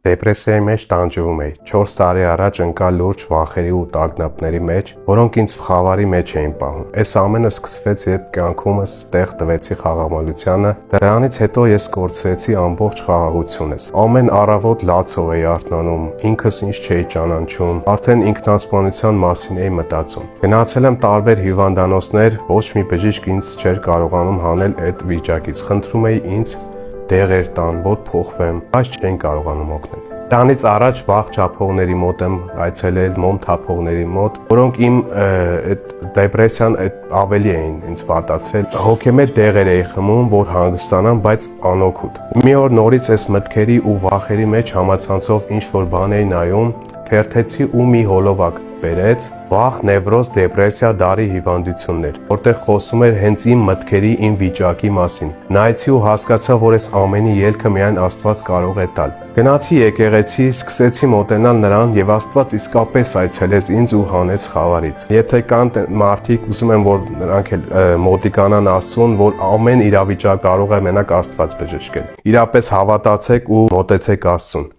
Դեպրեսիայի մեջ տանջվում էի։ 4 տարի առաջ ընկա լուրջ վախերի ու տագնապների մեջ, որոնք ինձ խավարի մեջ էին պահում։ Այս ամենը սկսվեց, երբ կյանքումս տեղ տվեցի խաղամոլությանը, դրանից հետո ես կորցրեցի ամբողջ խաղաղությունս։ Ամեն առավոտ լացով էի արթնանում, ինքս ինձ չէի ճանաչում, արդեն ինքնասպանության մասին էի մտածում։ Գնացել եմ տարբեր հիվանդանոցներ, ոչ մի բժիշկ ինձ չէր կարողանում հանել այդ վիճակից։ Խնդրում էի ինձ դեղեր տան, որ փոխվեմ, բայց չեն կարողանում օգնել։ Դրանից առաջ վաղ չափողների մոտ եմ այցելել, մոմ թափողների մոտ, որոնք իմ դեպրեսիան ավելի էին ինձ վատացրել։ Հոգեմետ դեղեր էի խմում, որ հանգստանամ, բայց անօգուտ։ Մի օր նորից այս մտքերի ու վախերի մեջ համացանցով ինչ-որ բան էի նայում, թերթեցի ու մի հոլովակ բերեց վախ, նևրոզ, դեպրեսիա, դարի հիվանդություններ, որտեղ խոսում էր հենց իմ մտքերի, իմ վիճակի մասին։ Նայեցի ու հասկացա, որ այս ամենի ելքը միայն Աստված կարող է տալ։ Գնացի եկեղեցի, սկսեցի մոտենալ նրան եւ Աստված իսկապես այցելեց ինձ ու հանեց խավարից։ Եթե կան մարդիկ, ուզում եմ, որ նրանք էլ մոտիկանան Աստծուն, որ ամեն իրավիճակ կարող է մենակ Աստված բժշկել։ Իրապես հավատացեք ու մոտեցեք Աստծուն։